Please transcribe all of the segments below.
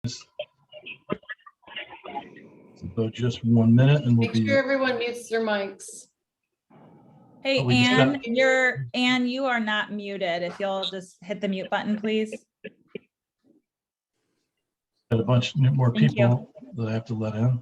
So just 1 minute and we'll Make sure everyone mutes their mics. Hey, we just Anne, you are not muted. If you'll just hit the mute button, please. got a bunch more Thank people that I have to let in.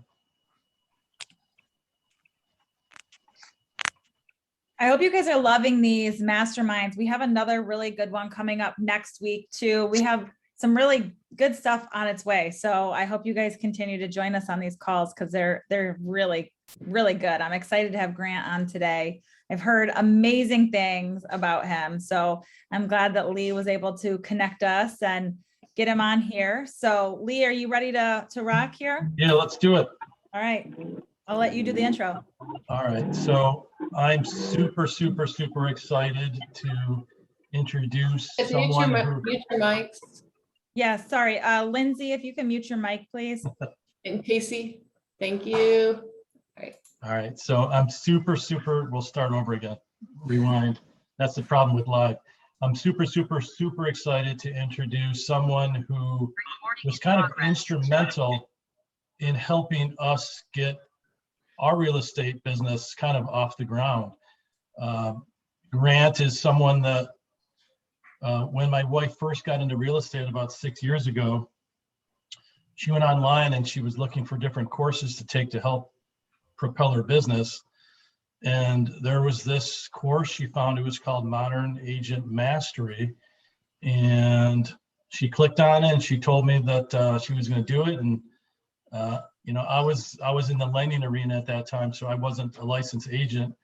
I hope you guys are loving these masterminds. We have another really good one coming up next week too. We have some really good stuff on its way. So I hope you guys continue to join us on these calls because they're really, really good. I'm excited to have Grant on today. I've heard amazing things about him. So I'm glad that Lee was able to connect us and get him on here. So Lee, are you ready to rock here? Yeah, let's do it. All right. I'll let you do the intro. All right. So I'm super excited to introduce someone who... Mute your mics. Yeah, sorry. Lindsay, if you can mute your mic, please. And Casey, thank you. All right. So I'm super, we'll start over again. Rewind. That's the problem with live. I'm super excited to introduce someone who was kind of instrumental in helping us get our real estate business kind of off the ground. Grant is someone that when my wife first got into real estate about 6 years ago, she went online and she was looking for different courses to take to help propel her business. And there was this course she found. It was called Modern Agent Mastery. And she clicked on it and she told me that she was going to do it. And you know, I was in the lending arena at that time, so I wasn't a licensed agent.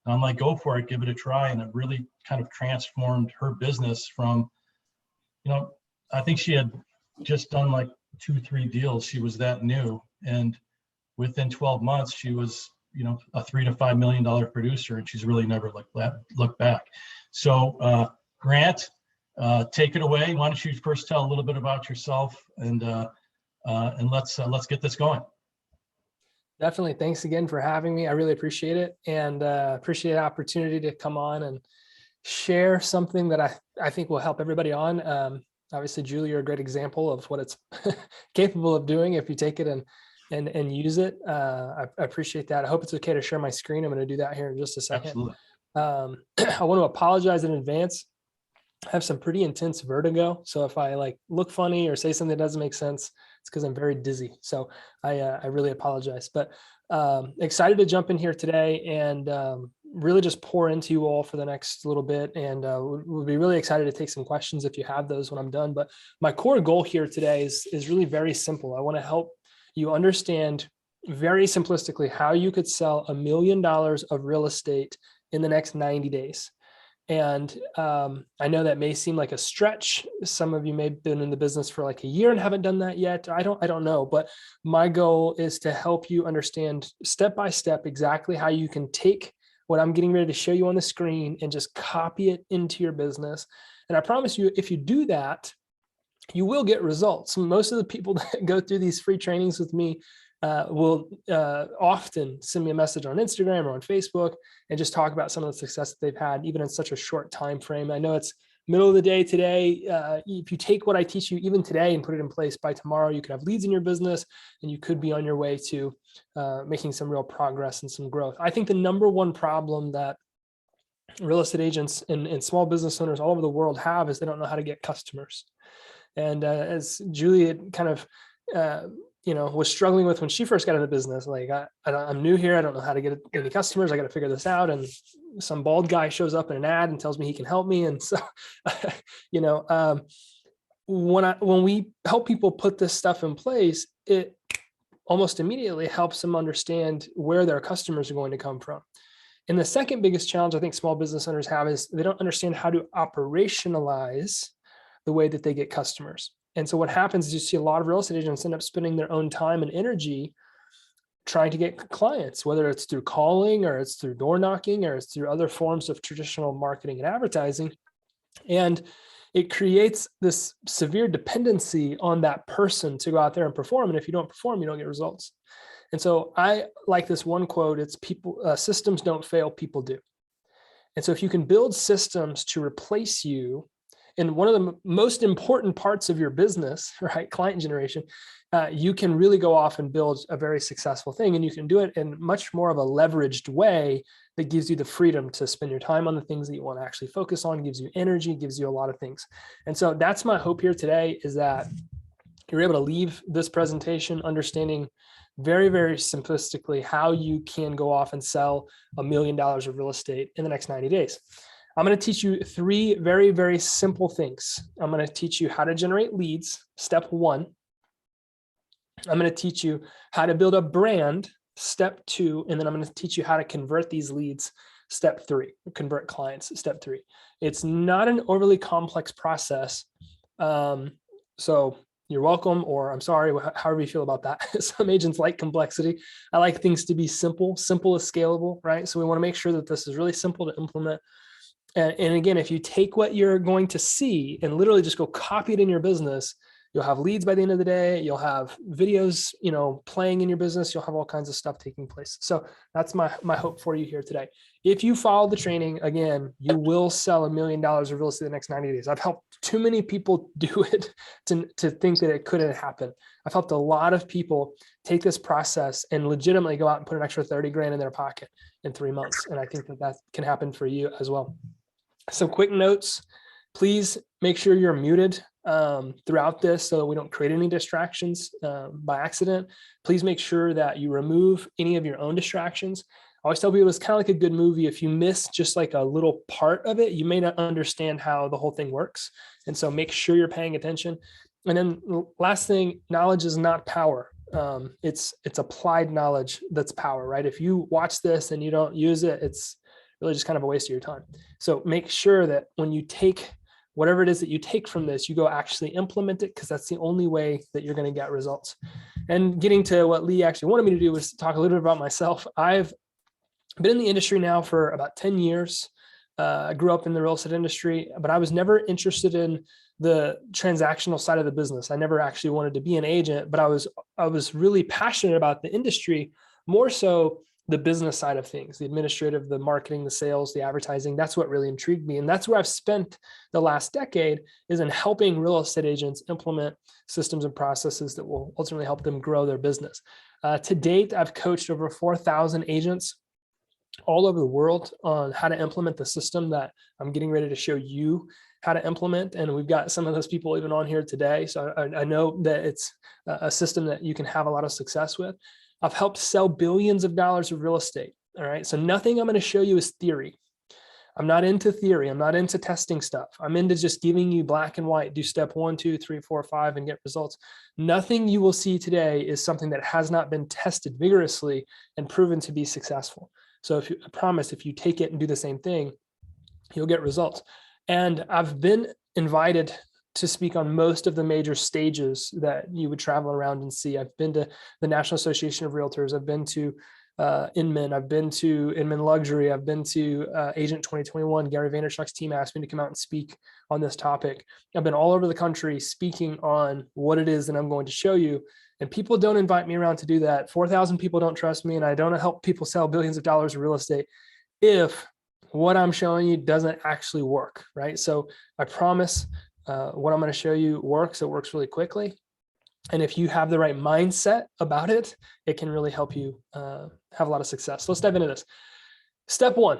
And I'm like, go for it, give it a try. And it really kind of transformed her business from, you know, I think she had just done like 2-3 deals. She was that new. And within 12 months, she was, you know, a $3 to $5 million producer, and she's really never looked back. So Grant, take it away. Why don't you first tell a little bit about yourself and let's get this going. Definitely. Thanks again for having me. I really appreciate it, and appreciate the opportunity to come on and share something that I think will help everybody on. Obviously, Julie, you're a great example of what it's capable of doing if you take it and use it. I appreciate that. I hope it's okay to share my screen. I'm going to do that here in just a second. Absolutely. I want to apologize in advance. I have some pretty intense vertigo. So if I like look funny or say something that doesn't make sense, it's because I'm very dizzy. So I really apologize, but excited to jump in here today and really just pour into you all for the next little bit. And we'll be really excited to take some questions if you have those when I'm done. But my core goal here today is really very simple. I want to help you understand very simplistically how you could sell $1 million of real estate in the next 90 days. And I know that may seem like a stretch. Some of you may have been in the business for like a year and haven't done that yet. I don't know, but my goal is to help you understand step by step exactly how you can take what I'm getting ready to show you on the screen and just copy it into your business. And I promise you, if you do that, you will get results. Most of the people that go through these free trainings with me will often send me a message on Instagram or on Facebook and just talk about some of the success that they've had, even in such a short time frame. I know it's middle of the day today. If you take what I teach you even today and put it in place by tomorrow, you could have leads in your business and you could be on your way to making some real progress and some growth. I think the number one problem that real estate agents and small business owners all over the world have is they don't know how to get customers. And as Julie had kind of was struggling with when she first got into business, like I'm new here, I don't know how to get any customers, I got to figure this out. And some bald guy shows up in an ad and tells me he can help me. And so, when we help people put this stuff in place, it almost immediately helps them understand where their customers are going to come from. And the second biggest challenge I think small business owners have is they don't understand how to operationalize the way that they get customers. And so what happens is you see a lot of real estate agents end up spending their own time and energy trying to get clients, whether it's through calling or it's through door knocking or it's through other forms of traditional marketing and advertising. And it creates this severe dependency on that person to go out there and perform. And if you don't perform, you don't get results. And so I like this one quote, it's systems don't fail, people do. And so if you can build systems to replace you in one of the most important parts of your business, right? Client generation, you can really go off and build a very successful thing. And you can do it in much more of a leveraged way that gives you the freedom to spend your time on the things that you want to actually focus on, gives you energy, gives you a lot of things. And so that's my hope here today, is that you're able to leave this presentation understanding very, very simplistically how you can go off and sell $1 million of real estate in the next 90 days. I'm going to teach you 3 very, very simple things. I'm going to teach you how to generate leads, step 1. I'm going to teach you how to build a brand, step 2. And then I'm going to teach you how to convert these leads, step 3, convert clients, step 3. It's not an overly complex process. So you're welcome, or I'm sorry, however you feel about that. Some agents like complexity. I like things to be simple. Simple is scalable, right? So we want to make sure that this is really simple to implement. And again, if you take what you're going to see and literally just go copy it in your business, you'll have leads by the end of the day. You'll have videos, playing in your business. You'll have all kinds of stuff taking place. So that's my hope for you here today. If you follow the training, again, you will sell $1 million of real estate in the next 90 days. I've helped too many people do it to think that it couldn't happen. I've helped a lot of people take this process and legitimately go out and put an extra 30 grand in their pocket in 3 months. And I think that can happen for you as well. Some quick notes. Please make sure you're muted throughout this so that we don't create any distractions by accident. Please make sure that you remove any of your own distractions. I always tell people it's kind of like a good movie. If you miss just like a little part of it, you may not understand how the whole thing works. And so make sure you're paying attention. And then last thing, knowledge is not power. It's applied knowledge that's power, right? If you watch this and you don't use it, it's really just kind of a waste of your time. So make sure that when you take whatever it is that you take from this, you go actually implement it, because that's the only way that you're going to get results. And getting to what Lee actually wanted me to do was talk a little bit about myself. I've been in the industry now for about 10 years. I grew up in the real estate industry, but I was never interested in the transactional side of the business. I never actually wanted to be an agent, but I was really passionate about the industry, more so the business side of things, the administrative, the marketing, the sales, the advertising. That's what really intrigued me. And that's where I've spent the last decade, is in helping real estate agents implement systems and processes that will ultimately help them grow their business. To date, I've coached over 4,000 agents all over the world on how to implement the system that I'm getting ready to show you how to implement. And we've got some of those people even on here today. So I know that it's a system that you can have a lot of success with. I've helped sell billions of dollars of real estate. All right. So nothing I'm going to show you is theory. I'm not into theory. I'm not into testing stuff. I'm into just giving you black and white, do step 1, 2, 3, 4, 5, and get results. Nothing you will see today is something that has not been tested vigorously and proven to be successful. So I promise, if you take it and do the same thing, you'll get results. And I've been invited to speak on most of the major stages that you would travel around and see. I've been to the National Association of Realtors. I've been to Inman. I've been to Inman Luxury. I've been to Agent 2021. Gary Vaynerchuk's team asked me to come out and speak on this topic. I've been all over the country speaking on what it is that I'm going to show you. And people don't invite me around to do that. 4,000 people don't trust me, and I don't help people sell billions of dollars of real estate if what I'm showing you doesn't actually work, right? So I promise what I'm going to show you works. It works really quickly. And if you have the right mindset about it, it can really help you have a lot of success. So let's dive into this. Step 1,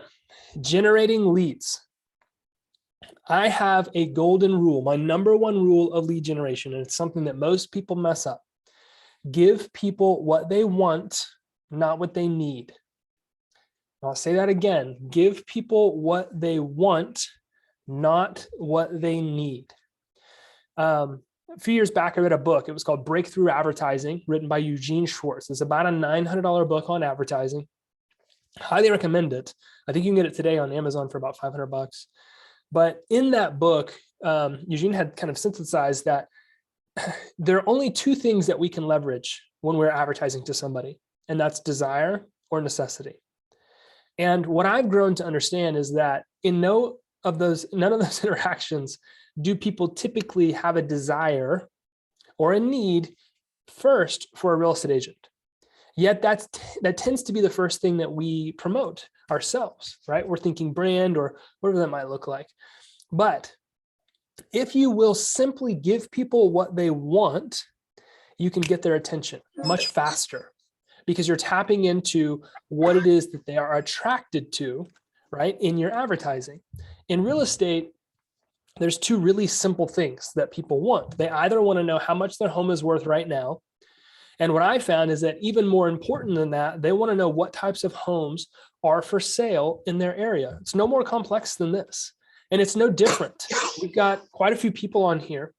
generating leads. I have a golden rule, my number 1 rule of lead generation, and it's something that most people mess up. Give people what they want, not what they need. I'll say that again. Give people what they want, not what they need. A few years back, I read a book. It was called Breakthrough Advertising, written by Eugene Schwartz. It's about a $900 book on advertising. Highly recommend it. I think you can get it today on Amazon for about $500. But in that book, Eugene had kind of synthesized that there are only 2 things that we can leverage when we're advertising to somebody, and that's desire or necessity. And what I've grown to understand is that in none of those interactions do people typically have a desire or a need first for a real estate agent. Yet that tends to be the first thing that we promote ourselves, right? We're thinking brand or whatever that might look like. But If you will simply give people what they want, you can get their attention much faster because you're tapping into what it is that they are attracted to, right, in your advertising. In real estate, there's two really simple things that people want. They either want to know how much their home is worth right now. And what I found is that even more important than that, they want to know what types of homes are for sale in their area. It's no more complex than this. And it's no different. We've got quite a few people on here.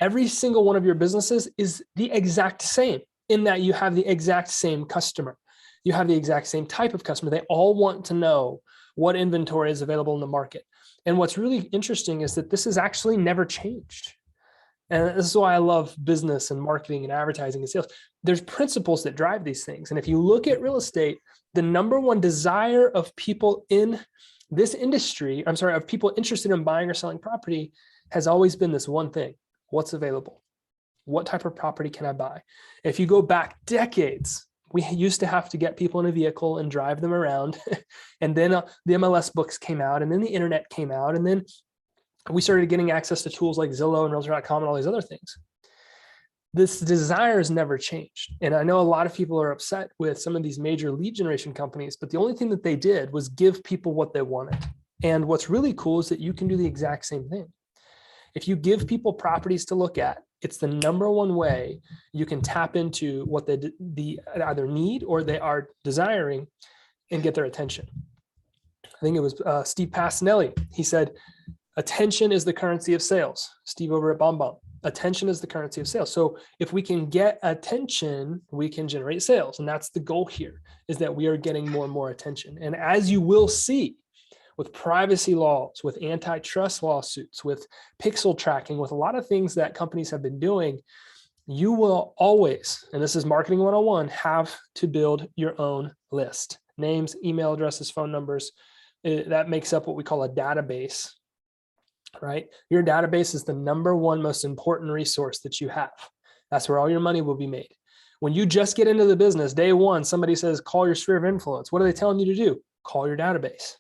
Every single one of your businesses is the exact same in that you have the exact same customer. You have the exact same type of customer. They all want to know what inventory is available in the market. And what's really interesting is that this has actually never changed. And this is why I love business and marketing and advertising and sales. There's principles that drive these things. And if you look at real estate, the number one desire of people in this industry, of people interested in buying or selling property has always been this one thing: what's available? What type of property can I buy? If you go back decades, we used to have to get people in a vehicle and drive them around. And then the MLS books came out, and then the internet came out, and then we started getting access to tools like Zillow and Realtor.com and all these other things. This desire has never changed. And I know a lot of people are upset with some of these major lead generation companies, but the only thing that they did was give people what they wanted. And what's really cool is that you can do the exact same thing. If you give people properties to look at, it's the number one way you can tap into what they either need or they are desiring and get their attention. I think it was Steve Passanelli. He said, attention is the currency of sales. Steve over at BombBomb. Attention is the currency of sales. So if we can get attention, we can generate sales. And that's the goal here, is that we are getting more and more attention. And as you will see with privacy laws, with antitrust lawsuits, with pixel tracking, with a lot of things that companies have been doing, you will always, and this is marketing 101, have to build your own list. Names, email addresses, phone numbers. That makes up what we call a database. Right? Your database is the number one most important resource that you have. That's where all your money will be made. When you just get into the business, day one, somebody says, call your sphere of influence. What are they telling you to do? Call your database,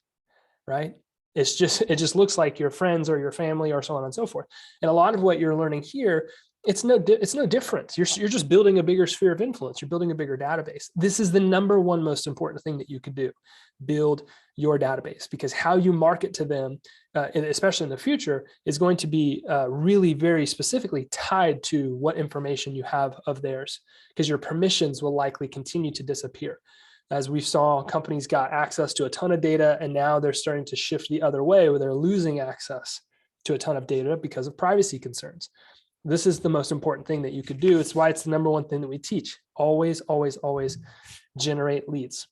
right? It just looks like your friends or your family or so on and so forth. And a lot of what you're learning here, it's no different. You're just building a bigger sphere of influence. You're building a bigger database. This is the number one most important thing that you could do. Build your database, because how you market to them, especially in the future, is going to be really very specifically tied to what information you have of theirs, because your permissions will likely continue to disappear. As we saw, companies got access to a ton of data, and now they're starting to shift the other way where they're losing access to a ton of data because of privacy concerns. This is the most important thing that you could do. It's why it's the number one thing that we teach. Always, always, always generate leads.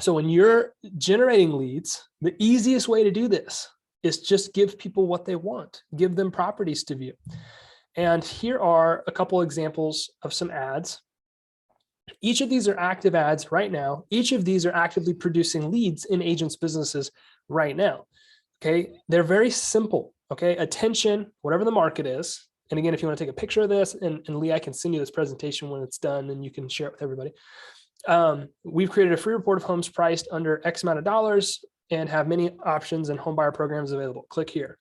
So when you're generating leads, the easiest way to do this is just give people what they want. Give them properties to view. And here are a couple examples of some ads. Each of these are active ads right now. Each of these are actively producing leads in agents' businesses right now. Okay, they're very simple. Okay, attention, whatever the market is. And again, if you want to take a picture of this, and Lee, I can send you this presentation when it's done and you can share it with everybody. We've created a free report of homes priced under X amount of dollars and have many options and home buyer programs available. Click here.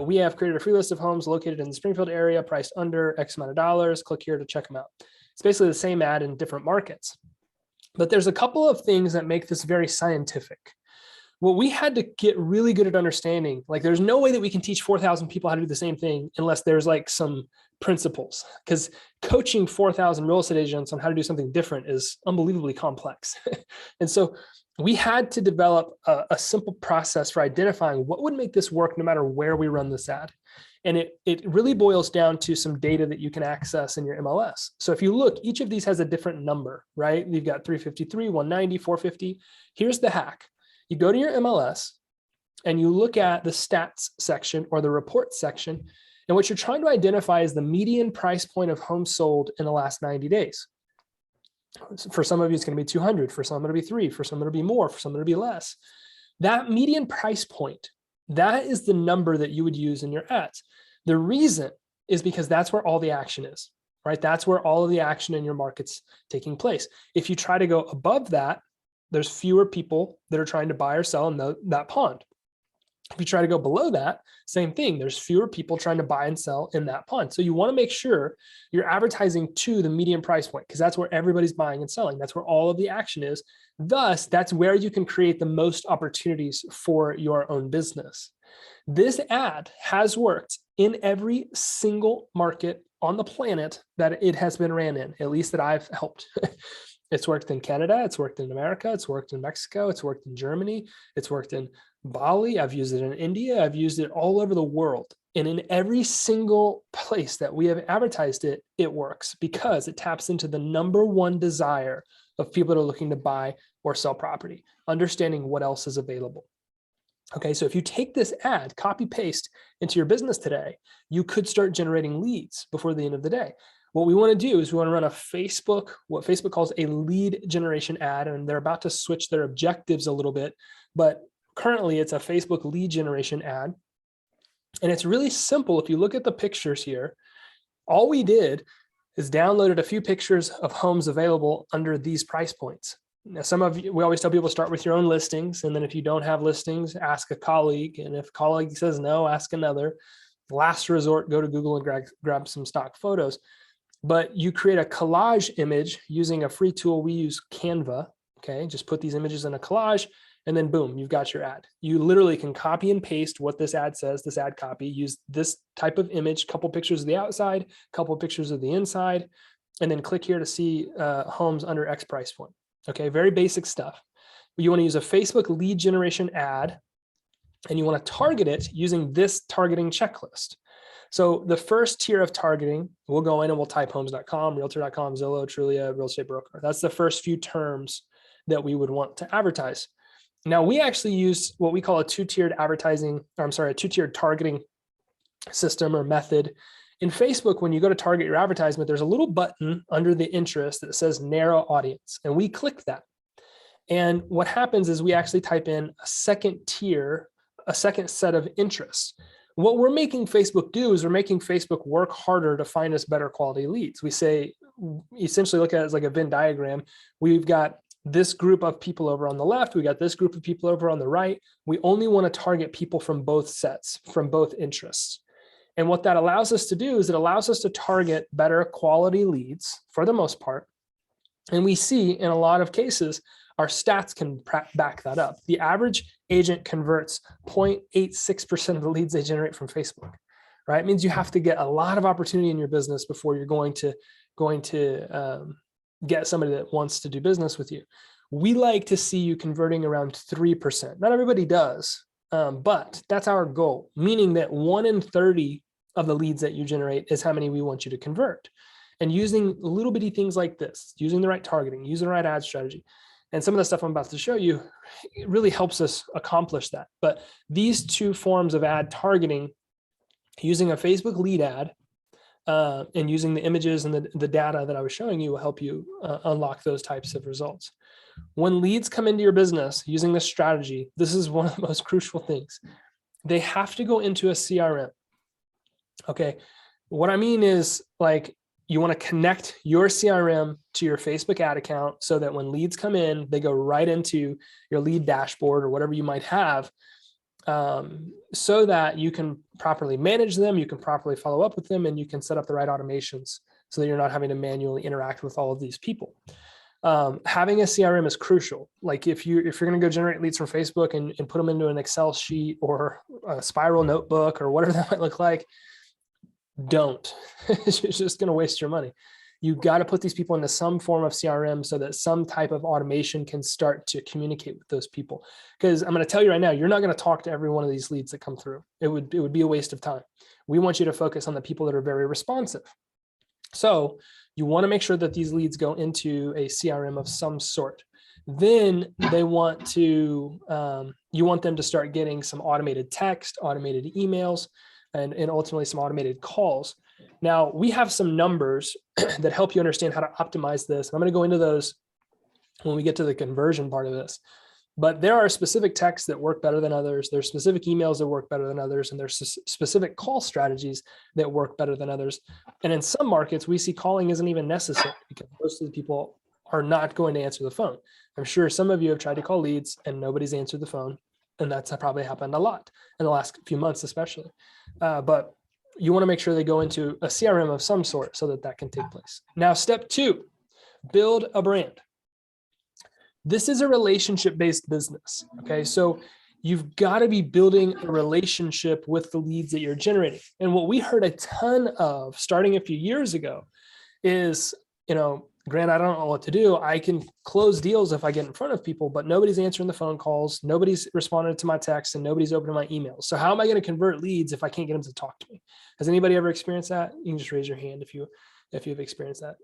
We have created a free list of homes located in the Springfield area priced under X amount of dollars. Click here to check them out. It's basically the same ad in different markets. But there's a couple of things that make this very scientific. What we had to get really good at understanding, like there's no way that we can teach 4,000 people how to do the same thing unless there's like some principles, because coaching 4,000 real estate agents on how to do something different is unbelievably complex. And so we had to develop a simple process for identifying what would make this work no matter where we run this ad. And it really boils down to some data that you can access in your MLS. So if you look, each of these has a different number, right? You've got 353, 190, 450. Here's the hack. You go to your MLS and you look at the stats section or the report section. And what you're trying to identify is the median price point of homes sold in the last 90 days. For some of you, it's going to be 200. For some, it'll be 3. For some, it'll be more. For some, it'll be less. That median price point, that is the number that you would use in your ads. The reason is because that's where all the action is, right? That's where all of the action in your market's taking place. If you try to go above that, there's fewer people that are trying to buy or sell in that pond. If you try to go below that, same thing. There's fewer people trying to buy and sell in that pond. So you want to make sure you're advertising to the median price point, because that's where everybody's buying and selling. That's where all of the action is. Thus, that's where you can create the most opportunities for your own business. This ad has worked in every single market on the planet that it has been ran in, at least that I've helped. It's worked in Canada, it's worked in America, it's worked in Mexico, it's worked in Germany, it's worked in Bali, I've used it in India, I've used it all over the world. And in every single place that we have advertised it, it works because it taps into the number one desire of people that are looking to buy or sell property, understanding what else is available. Okay, so if you take this ad, copy paste into your business today, you could start generating leads before the end of the day. What we want to do is we want to run what Facebook calls a lead generation ad, and they're about to switch their objectives a little bit, but currently it's a Facebook lead generation ad. And it's really simple. If you look at the pictures here, all we did is downloaded a few pictures of homes available under these price points. Now, some of you, we always tell people start with your own listings. And then if you don't have listings, ask a colleague. And if a colleague says no, ask another. Last resort, go to Google and grab some stock photos. But you create a collage image using a free tool. We use Canva. Okay, just put these images in a collage and then boom, you've got your ad. You literally can copy and paste what this ad says, this ad copy, use this type of image, couple pictures of the outside, couple pictures of the inside, and then click here to see homes under X price point. Okay, very basic stuff. You want to use a Facebook lead generation ad, and you want to target it using this targeting checklist. So the first tier of targeting, we'll go in and we'll type homes.com, realtor.com, Zillow, Trulia, real estate broker. That's the first few terms that we would want to advertise. Now we actually use what we call a two-tiered targeting system or method. In Facebook, when you go to target your advertisement, there's a little button under the interest that says narrow audience, and we click that. And what happens is we actually type in a second tier, a second set of interests. What we're making Facebook do is we're making Facebook work harder to find us better quality leads. We say, essentially look at it as like a Venn diagram. We've got this group of people over on the left. We got this group of people over on the right. We only want to target people from both sets, from both interests. And what that allows us to do is it allows us to target better quality leads for the most part. And we see in a lot of cases, our stats can back that up. The average agent converts 0.86% of the leads they generate from Facebook, right? It means you have to get a lot of opportunity in your business before you're going to get somebody that wants to do business with you. We like to see you converting around 3%. Not everybody does, but that's our goal, meaning that 1 in 30 of the leads that you generate is how many we want you to convert. And using little bitty things like this, using the right targeting, using the right ad strategy, and some of the stuff I'm about to show you, it really helps us accomplish that. But these two forms of ad targeting, using a Facebook lead ad and using the images and the data that I was showing you will help you unlock those types of results. When leads come into your business using this strategy, this is one of the most crucial things. They have to go into a CRM. Okay, what I mean is like, you want to connect your CRM to your Facebook ad account so that when leads come in, they go right into your lead dashboard or whatever you might have, so that you can properly manage them, you can properly follow up with them, and you can set up the right automations so that you're not having to manually interact with all of these people. Having a CRM is crucial. Like if you're going to go generate leads from Facebook and put them into an Excel sheet or a spiral notebook or whatever that might look like, don't. It's just going to waste your money. You got to put these people into some form of CRM so that some type of automation can start to communicate with those people. Because I'm going to tell you right now, you're not going to talk to every one of these leads that come through. It would be a waste of time. We want you to focus on the people that are very responsive. So you want to make sure that these leads go into a CRM of some sort. Then they want to, you want them to start getting some automated text, automated emails, and ultimately some automated calls. Now, we have some numbers that help you understand how to optimize this. I'm going to go into those when we get to the conversion part of this. But there are specific texts that work better than others. There's specific emails that work better than others. And there's specific call strategies that work better than others. And in some markets, we see calling isn't even necessary because most of the people are not going to answer the phone. I'm sure some of you have tried to call leads and nobody's answered the phone. And that's probably happened a lot in the last few months, especially. But you want to make sure they go into a CRM of some sort so that that can take place. Now, step 2, build a brand. This is a relationship-based business. Okay. So you've got to be building a relationship with the leads that you're generating. And what we heard a ton of starting a few years ago is, Grant, I don't know what to do. I can close deals if I get in front of people, but nobody's answering the phone calls. Nobody's responding to my texts and nobody's opening my emails. So how am I going to convert leads if I can't get them to talk to me? Has anybody ever experienced that? You can just raise your hand if you've experienced that.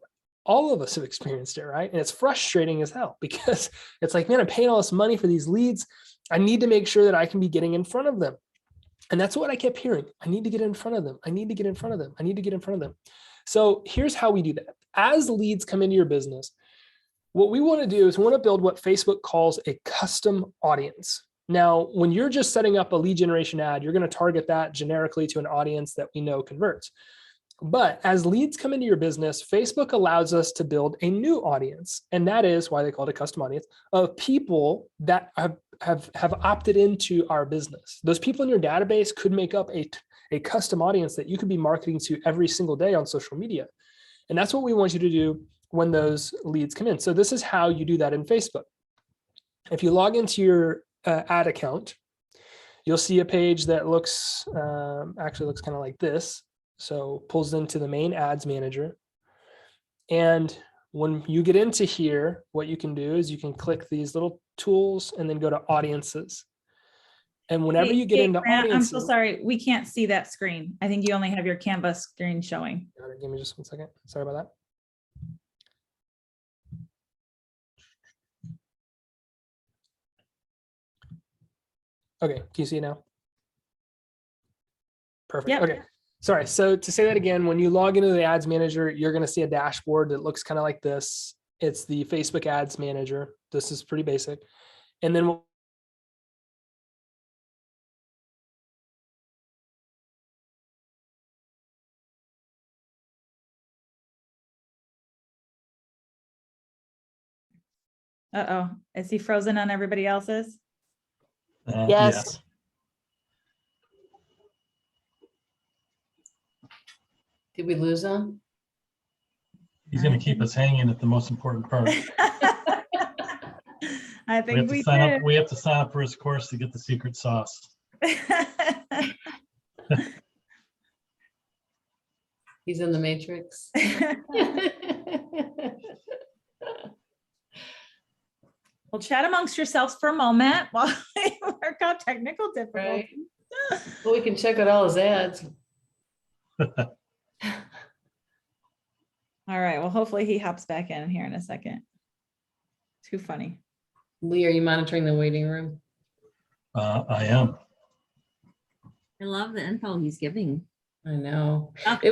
All of us have experienced it, right? And it's frustrating as hell because it's like, man, I'm paying all this money for these leads. I need to make sure that I can be getting in front of them. And that's what I kept hearing. I need to get in front of them. I need to get in front of them. I need to get in front of them. So here's how we do that. As leads come into your business, what we want to do is we want to build what Facebook calls a custom audience. Now, when you're just setting up a lead generation ad, you're going to target that generically to an audience that we know converts. But as leads come into your business, Facebook allows us to build a new audience. And that is why they call it a custom audience of people that have opted into our business. Those people in your database could make up a custom audience that you could be marketing to every single day on social media. And that's what we want you to do when those leads come in. So this is how you do that in Facebook. If you log into your ad account, you'll see a page that looks kind of like this. So pulls into the main ads manager. And when you get into here, what you can do is you can click these little tools and then go to audiences. And whenever you get into Grant, audiences, I'm so sorry. We can't see that screen. I think you only have your Canvas screen showing. give me just 1 second. Sorry about that. Okay, can you see it now? Perfect. Yep. Okay. Sorry. So to say that again, when you log into the ads manager, you're going to see a dashboard that looks kind of like this. It's the Facebook ads manager. This is pretty basic. And then Uh-oh. Is he frozen on everybody else's? Yes. Did we lose him? He's going to keep us hanging at the most important part. I We have think to we sign did. up. We have to sign up for his course to get the secret sauce. He's in the Matrix. Well, chat amongst yourselves for a moment while we work out technical Right. difficulties. Well, we can check out all his ads. All right. Well, hopefully he hops back in here in a second. Too funny. Lee, are you monitoring the waiting room? I am. I love the info he's giving. I know. Okay.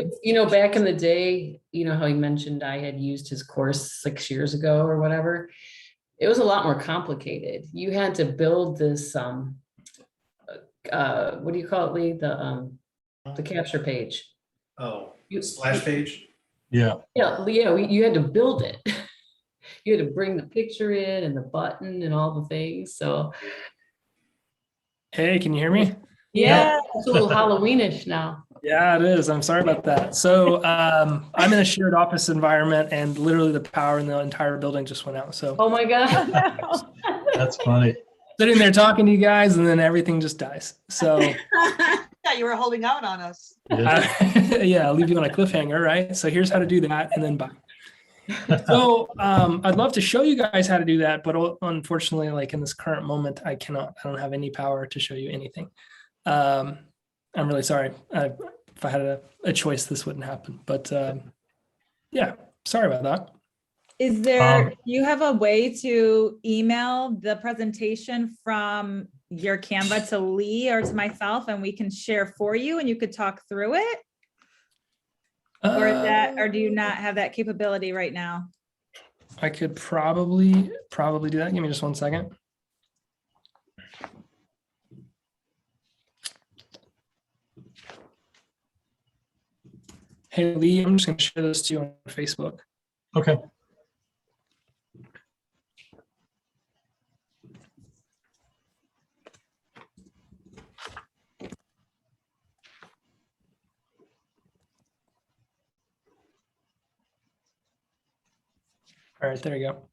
Back in the day, how he mentioned I had used his course 6 years ago or whatever. It was a lot more complicated. You had to build this, what do you call it, Lee? The capture page. Oh, You- splash page? Yeah. Yeah, you had to build it. You had to bring the picture in and the button and all the things. So hey, can you hear me? Yeah. it's a little Halloweenish now. Yeah, it is. I'm sorry about that. So I'm in a shared office environment and literally the power in the entire building just went out. So Oh my God. That's funny. sitting there talking to you guys and then everything just dies. So Yeah, you were holding out on us. Yeah. yeah, I'll leave you on a cliffhanger, right? So here's how to do that and then bye. So I'd love to show you guys how to do that, but unfortunately, like in this current moment, I don't have any power to show you anything. I'm really sorry. If I had a choice, this wouldn't happen, but yeah, sorry about that. Is there, do you have a way to email the presentation from your Canva to Lee or to myself and we can share for you and you could talk through it? Or do you not have that capability right now? I could probably do that. Give me just 1 second. Hey, Lee, I'm just going to share this to you on Facebook. Okay. All right, there you go.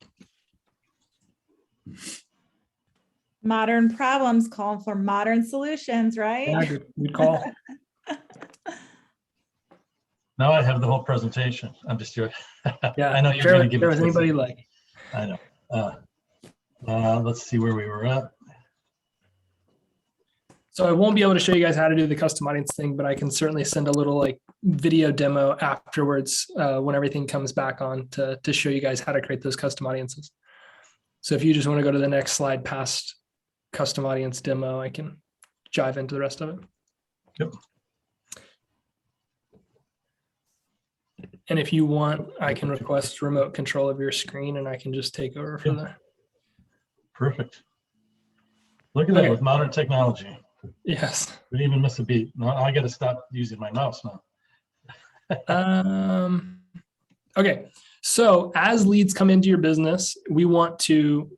Modern problems call for modern solutions, right? Yeah, good call. Now I have the whole presentation. I'm just joking. Yeah, I know you're share going to it give share it with to us. anybody you like. I know. Let's see where we were at. So I won't be able to show you guys how to do the custom audience thing, but I can certainly send a little like video demo afterwards when everything comes back on to show you guys how to create those custom audiences. So if you just want to go to the next slide past custom audience demo, I can dive into the rest of it. Yep. And if you want, I can request remote control of your screen and I can just take over for the. Perfect. Look at Okay. that with modern technology. Yes. We didn't even miss a beat. No, I got to stop using my mouse now. Okay. So as leads come into your business, we want to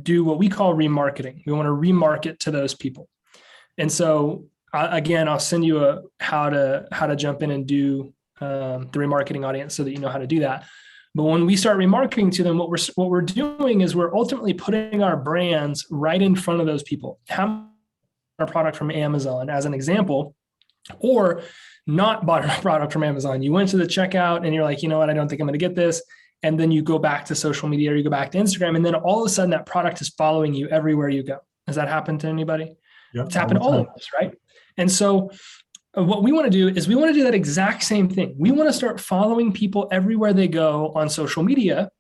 do what we call remarketing. We want to remarket to those people. And so again, I'll send you how to jump in and do the remarketing audience so that you know how to do that. But when we start remarketing to them, what we're doing is we're ultimately putting our brands right in front of those people. How our product from Amazon as an example, or not bought a product from Amazon. You went to the checkout and you're like, you know what, I don't think I'm going to get this. And then you go back to social media or you go back to Instagram. And then all of a sudden that product is following you everywhere you go. Has that happened to anybody? Yep, It's happened to all of us, right? And so what we want to do is we want to do that exact same thing. We want to start following people everywhere they go on social media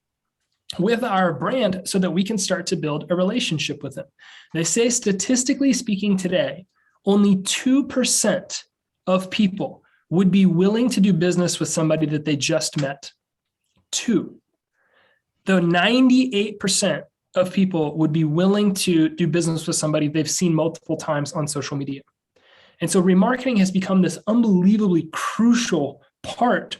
with our brand so that we can start to build a relationship with them. They say, statistically speaking today, only 2% of people would be willing to do business with somebody that they just met. 2. Though 98% of people would be willing to do business with somebody they've seen multiple times on social media. And so remarketing has become this unbelievably crucial part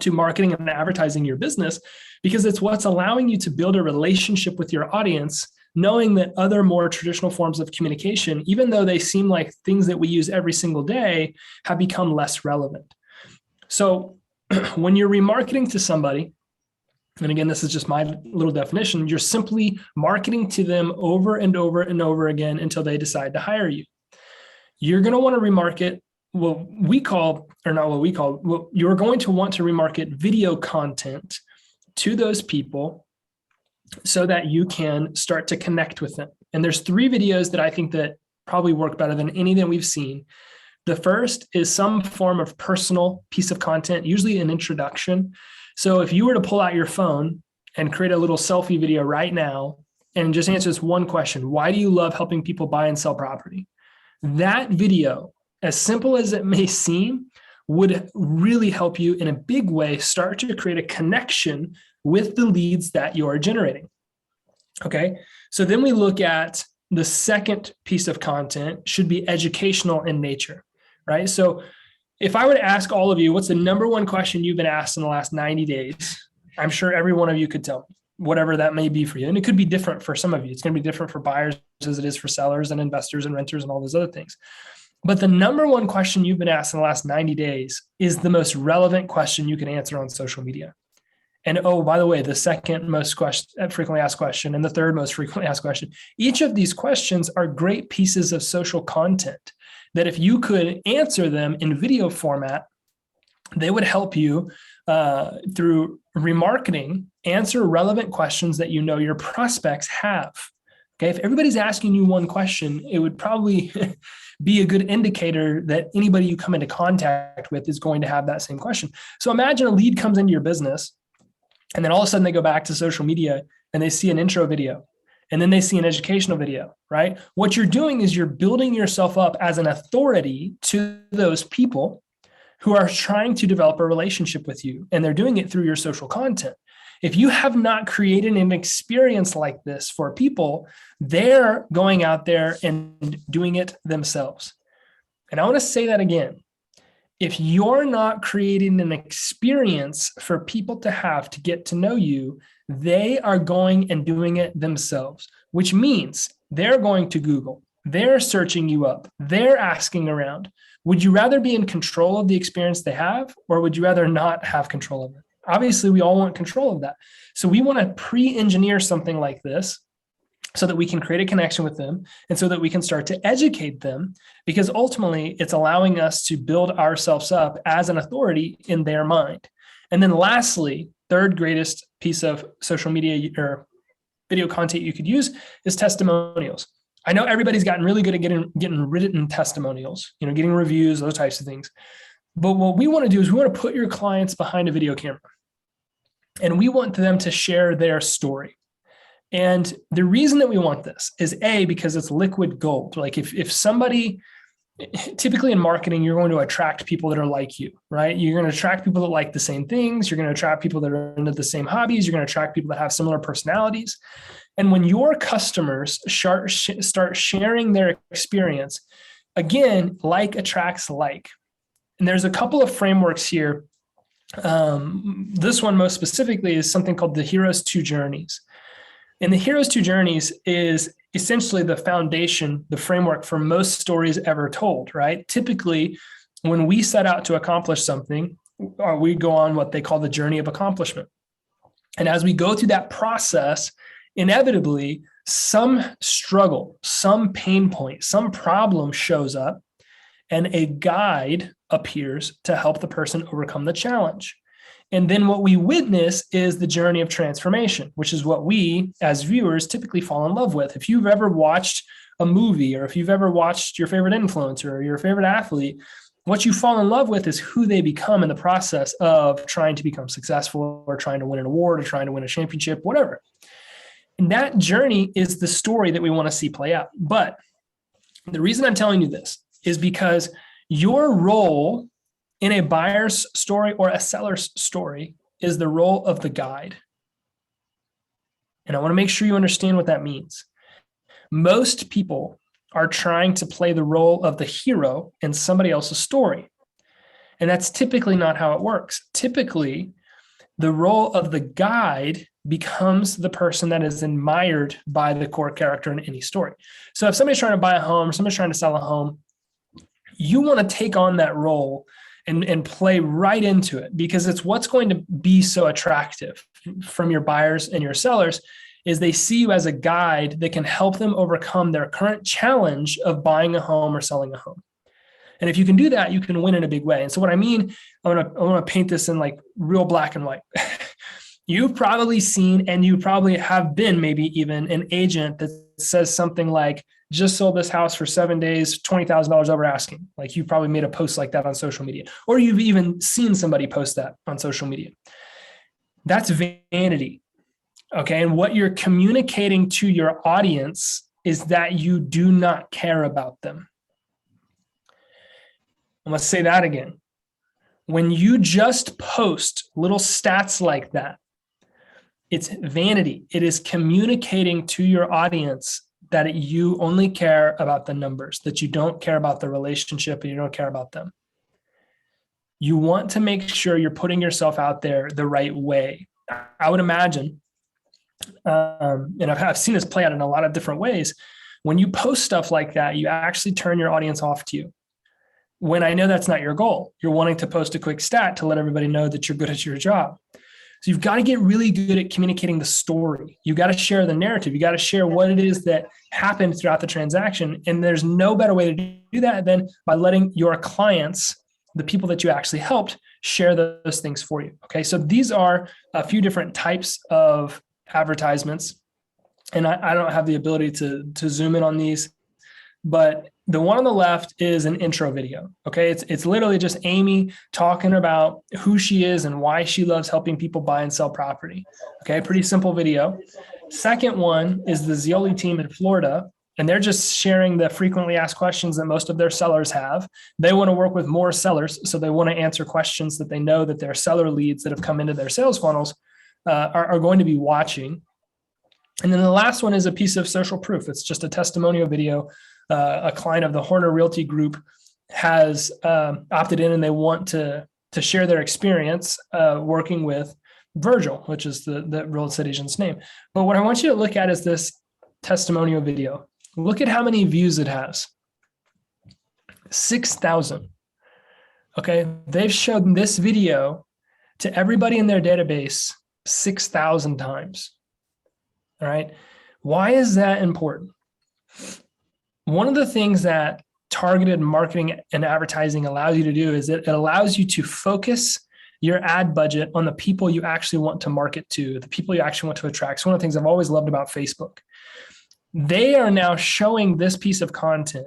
to marketing and advertising your business, because it's what's allowing you to build a relationship with your audience, knowing that other more traditional forms of communication, even though they seem like things that we use every single day, have become less relevant. So when you're remarketing to somebody, and again, this is just my little definition, you're simply marketing to them over and over and over again until they decide to hire you. You're going to want to remarket you're going to want to remarket video content to those people so that you can start to connect with them. And there's 3 videos that I think that probably work better than any that we've seen. The first is some form of personal piece of content, usually an introduction. So if you were to pull out your phone and create a little selfie video right now and just answer this one question, why do you love helping people buy and sell property? That video, as simple as it may seem, would really help you in a big way start to create a connection with the leads that you're generating. Okay, so then we look at the second piece of content should be educational in nature, right? So if I were to ask all of you, what's the number one question you've been asked in the last 90 days? I'm sure every one of you could tell me, whatever that may be for you. And it could be different for some of you. It's going to be different for buyers as it is for sellers and investors and renters and all those other things. But the number one question you've been asked in the last 90 days is the most relevant question you can answer on social media. And oh, by the way, the second most frequently asked question and the third most frequently asked question, each of these questions are great pieces of social content that if you could answer them in video format, they would help you through remarketing, answer relevant questions that you know your prospects have. Okay, if everybody's asking you one question, it would probably be a good indicator that anybody you come into contact with is going to have that same question. So imagine a lead comes into your business and then all of a sudden they go back to social media and they see an intro video and then they see an educational video, right? What you're doing is you're building yourself up as an authority to those people who are trying to develop a relationship with you, and they're doing it through your social content. If you have not created an experience like this for people, they're going out there and doing it themselves. And I want to say that again. If you're not creating an experience for people to have to get to know you, they are going and doing it themselves, which means they're going to Google, they're searching you up, they're asking around. Would you rather be in control of the experience they have, or would you rather not have control of it? Obviously, we all want control of that. So we want to pre-engineer something like this so that we can create a connection with them and so that we can start to educate them, because ultimately it's allowing us to build ourselves up as an authority in their mind. And then lastly, third greatest piece of social media or video content you could use is testimonials. I know everybody's gotten really good at getting written testimonials, getting reviews, those types of things. But what we want to do is we want to put your clients behind a video camera and we want them to share their story. And the reason that we want this is because it's liquid gold. Like if somebody, typically in marketing, you're going to attract people that are like you, right? You're going to attract people that like the same things. You're going to attract people that are into the same hobbies. You're going to attract people that have similar personalities. And when your customers start sharing their experience, again, like attracts like. And there's a couple of frameworks here. This one most specifically is something called the Hero's Two Journeys. And the Hero's Two Journeys is essentially the foundation, the framework for most stories ever told, right? Typically, when we set out to accomplish something, we go on what they call the journey of accomplishment. And as we go through that process, inevitably, some struggle, some pain point, some problem shows up, and a guide appears to help the person overcome the challenge. And then what we witness is the journey of transformation, which is what we as viewers typically fall in love with. If you've ever watched a movie, or if you've ever watched your favorite influencer or your favorite athlete, what you fall in love with is who they become in the process of trying to become successful or trying to win an award or trying to win a championship, whatever. And that journey is the story that we want to see play out. But the reason I'm telling you this is because your role in a buyer's story or a seller's story is the role of the guide. And I want to make sure you understand what that means. Most people are trying to play the role of the hero in somebody else's story. And that's typically not how it works. Typically, the role of the guide becomes the person that is admired by the core character in any story. So if somebody's trying to buy a home or somebody's trying to sell a home, you want to take on that role and play right into it, because it's what's going to be so attractive from your buyers and your sellers is they see you as a guide that can help them overcome their current challenge of buying a home or selling a home. And if you can do that, you can win in a big way. And so what I mean, I want to paint this in like real black and white. You've probably seen, and you probably have been maybe even an agent that says something like, just sold this house for 7 days, $20,000 over asking. Like you probably made a post like that on social media, or you've even seen somebody post that on social media. That's vanity. Okay. And what you're communicating to your audience is that you do not care about them. I'm going to say that again. When you just post little stats like that, it's vanity. It is communicating to your audience that you only care about the numbers, that you don't care about the relationship and you don't care about them. You want to make sure you're putting yourself out there the right way. I would imagine, and I've seen this play out in a lot of different ways. When you post stuff like that, you actually turn your audience off to you. When I know that's not your goal, you're wanting to post a quick stat to let everybody know that you're good at your job. So you've got to get really good at communicating the story. You got to share the narrative. You got to share what it is that happened throughout the transaction. And there's no better way to do that than by letting your clients, the people that you actually helped, share those things for you. Okay. So these are a few different types of advertisements. And I don't have the ability to zoom in on these, but the one on the left is an intro video. Okay. It's literally just Amy talking about who she is and why she loves helping people buy and sell property. Okay. Pretty simple video. Second one is the Zioli team in Florida, and they're just sharing the frequently asked questions that most of their sellers have. They want to work with more sellers. So they want to answer questions that they know that their seller leads that have come into their sales funnels are going to be watching. And then the last one is a piece of social proof. It's just a testimonial video. A client of the Horner Realty Group has opted in, and they want to share their experience working with Virgil, which is the real estate agent's name. But what I want you to look at is this testimonial video. Look at how many views it has. 6,000. Okay, they've shown this video to everybody in their database 6,000 times. All right. Why is that important? One of the things that targeted marketing and advertising allows you to do is it allows you to focus your ad budget on the people you actually want to market to, the people you actually want to attract. It's one of the things I've always loved about Facebook. They are now showing this piece of content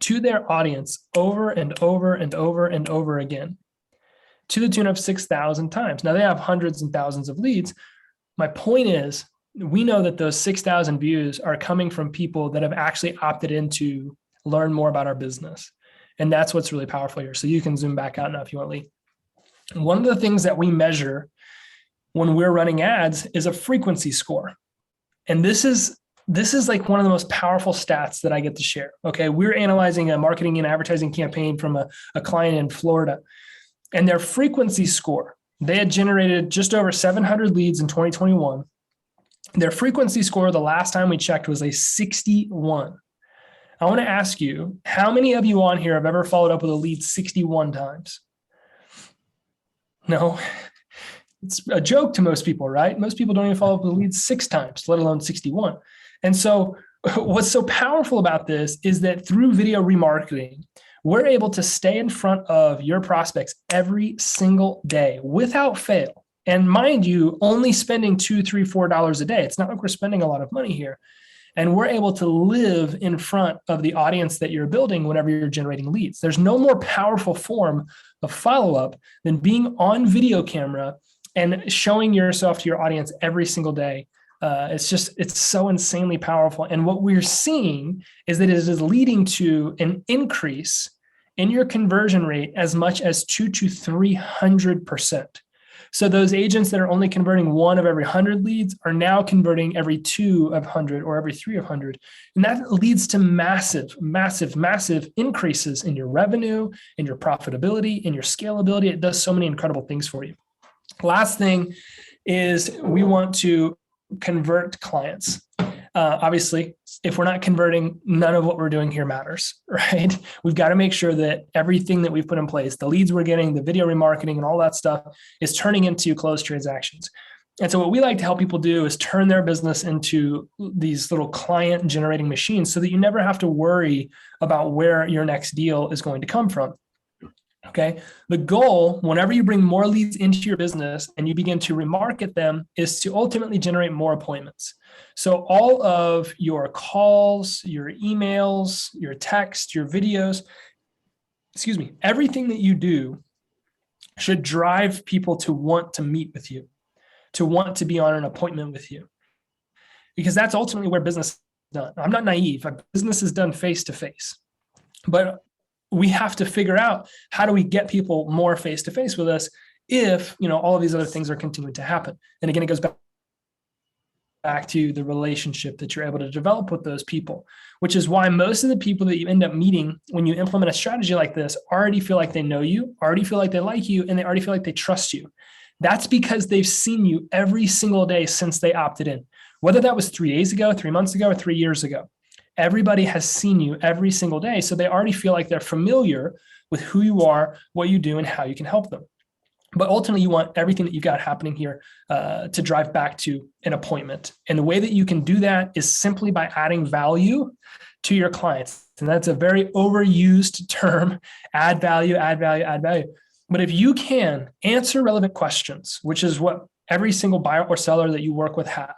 to their audience over and over and over and over again, to the tune of 6,000 times. Now they have hundreds and thousands of leads. My point is, we know that those 6,000 views are coming from people that have actually opted in to learn more about our business. And that's what's really powerful here. So you can zoom back out now if you want, Lee. One of the things that we measure when we're running ads is a frequency score. And this is like one of the most powerful stats that I get to share. Okay. We're analyzing a marketing and advertising campaign from a client in Florida, and their frequency score, they had generated just over 700 leads in 2021. Their frequency score the last time we checked was a 61. I want to ask you, how many of you on here have ever followed up with a lead 61 times? No, it's a joke to most people, right? Most people don't even follow up with leads 6 times, let alone 61. And so what's so powerful about this is that through video remarketing, we're able to stay in front of your prospects every single day without fail. And mind you, only spending $2, $3, $4 a day. It's not like we're spending a lot of money here. And we're able to live in front of the audience that you're building whenever you're generating leads. There's no more powerful form of follow-up than being on video camera and showing yourself to your audience every single day. It's so insanely powerful. And what we're seeing is that it is leading to an increase in your conversion rate as much as 200 to 300%. So those agents that are only converting 1 of every 100 leads are now converting every 2 of 100 or every 3 of 100. And that leads to massive, massive, massive increases in your revenue, in your profitability, in your scalability. It does so many incredible things for you. Last thing is we want to convert clients. Obviously, if we're not converting, none of what we're doing here matters, right? We've got to make sure that everything that we've put in place, the leads we're getting, the video remarketing and all that stuff is turning into closed transactions. And so what we like to help people do is turn their business into these little client generating machines so that you never have to worry about where your next deal is going to come from. Okay. The goal, whenever you bring more leads into your business and you begin to remarket them, is to ultimately generate more appointments. So all of your calls, your emails, your text, your videos, everything that you do should drive people to want to meet with you, to want to be on an appointment with you, because that's ultimately where business is done. I'm not naive. Business is done face to face, but we have to figure out how do we get people more face to face with us if, all of these other things are continuing to happen. And again, it goes back to the relationship that you're able to develop with those people, which is why most of the people that you end up meeting when you implement a strategy like this already feel like they know you, already feel like they like you, and they already feel like they trust you. That's because they've seen you every single day since they opted in, whether that was 3 days ago, 3 months ago, or 3 years ago. Everybody has seen you every single day. So they already feel like they're familiar with who you are, what you do, and how you can help them. But ultimately, you want everything that you got happening here to drive back to an appointment. And the way that you can do that is simply by adding value to your clients. And that's a very overused term, add value, add value, add value. But if you can answer relevant questions, which is what every single buyer or seller that you work with have,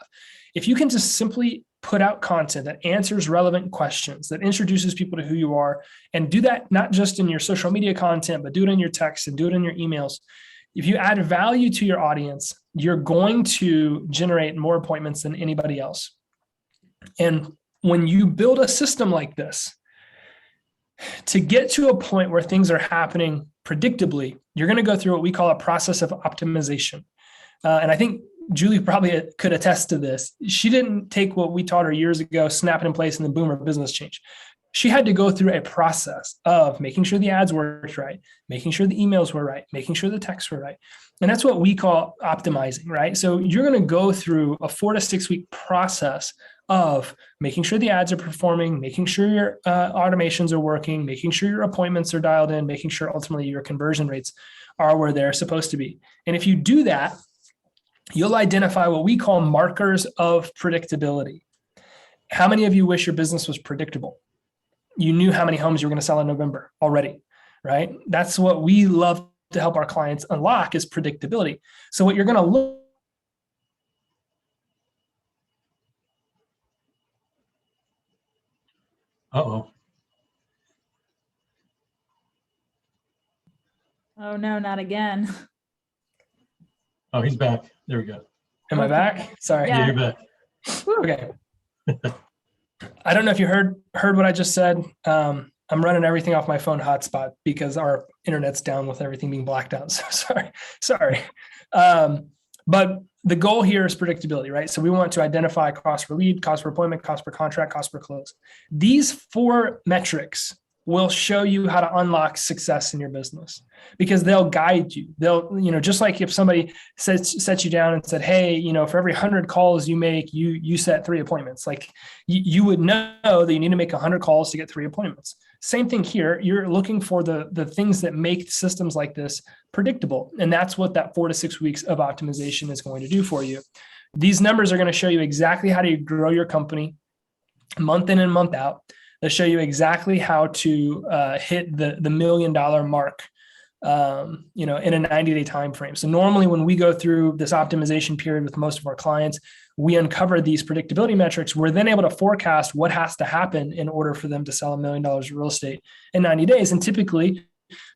if you can just simply put out content that answers relevant questions, that introduces people to who you are, and do that not just in your social media content, but do it in your text and do it in your emails. If you add value to your audience, you're going to generate more appointments than anybody else. And when you build a system like this, to get to a point where things are happening predictably, you're going to go through what we call a process of optimization. And I think Julie probably could attest to this. She didn't take what we taught her years ago, snap it in place, and then boom, her business changed. she had to go through a process of making sure the ads worked right, making sure the emails were right, making sure the texts were right. And that's what we call optimizing, right? So you're going to go through a 4 to 6 week process of making sure the ads are performing, making sure your automations are working, making sure your appointments are dialed in, making sure ultimately your conversion rates are where they're supposed to be. And if you do that, you'll identify what we call markers of predictability. How many of you wish your business was predictable? You knew how many homes you were going to sell in November already, right? That's what we love to help our clients unlock is predictability. So what you're going to look. Uh-oh. Oh, no, not again. Oh, he's back. There we go. Am I back? Sorry. Yeah, Yeah. you're back. Okay. I don't know if you heard what I just said. I'm running everything off my phone hotspot because our internet's down with everything being blacked out. So sorry. But the goal here is predictability, right? So we want to identify cost per lead, cost per appointment, cost per contract, cost per close. These 4 metrics will show you how to unlock success in your business because they'll guide you. They'll, just like if somebody sets you down and said, hey, for every 100 calls you make, you set 3 appointments. Like you would know that you need to make 100 calls to get 3 appointments. Same thing here. You're looking for the things that make systems like this predictable. And that's what that 4 to 6 weeks of optimization is going to do for you. These numbers are going to show you exactly how to grow your company month in and month out. They'll show you exactly how to hit the $1 million mark, in a 90-day time frame. So normally when we go through this optimization period with most of our clients, we uncover these predictability metrics. We're then able to forecast what has to happen in order for them to sell $1 million of real estate in 90 days. And typically,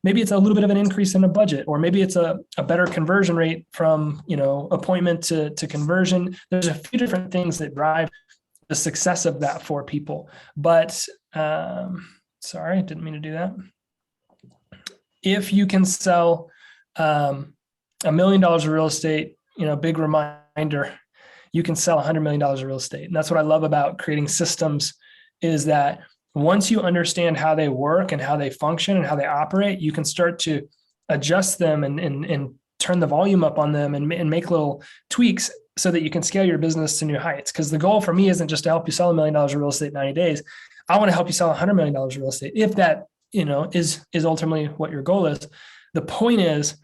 maybe it's a little bit of an increase in the budget, or maybe it's a better conversion rate from, appointment to conversion. There's a few different things that drive the success of that for people. But sorry, didn't mean to do that. If you can sell $1 million of real estate, big reminder, you can sell $100 million of real estate. And that's what I love about creating systems is that once you understand how they work and how they function and how they operate, you can start to adjust them and turn the volume up on them and make little tweaks so that you can scale your business to new heights. Because the goal for me isn't just to help you sell $1 million of real estate in 90 days. I want to help you sell $100 million of real estate. If that, is ultimately what your goal is. The point is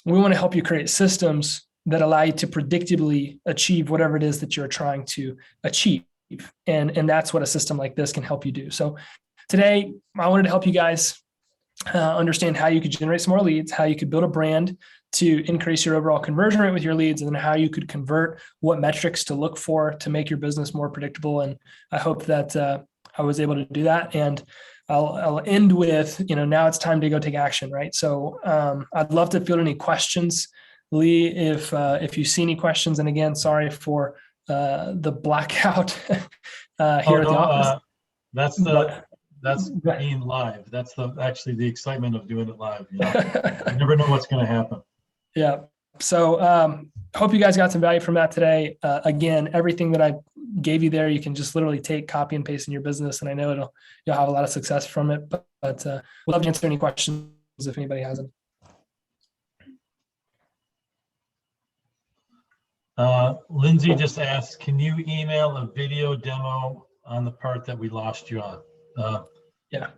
we want to help you create systems that allow you to predictably achieve whatever it is that you're trying to achieve. And that's what a system like this can help you do. So today I wanted to help you guys understand how you could generate some more leads, how you could build a brand to increase your overall conversion rate with your leads, and then how you could convert, what metrics to look for to make your business more predictable. And I hope that I was able to do that. And I'll end with, now it's time to go take action, right? So I'd love to field any questions, Lee, if you see any questions. And again, sorry for the blackout here at the office. That's being live. That's actually the excitement of doing it live. You never know what's going to happen. Yeah. So hope you guys got some value from that today. Again, everything that I gave you there, you can just literally take, copy and paste in your business. And I know you'll have a lot of success from it, but we'd love to answer any questions if anybody has them. Lindsay just asked, can you email a video demo on the part that we lost you on? Yeah.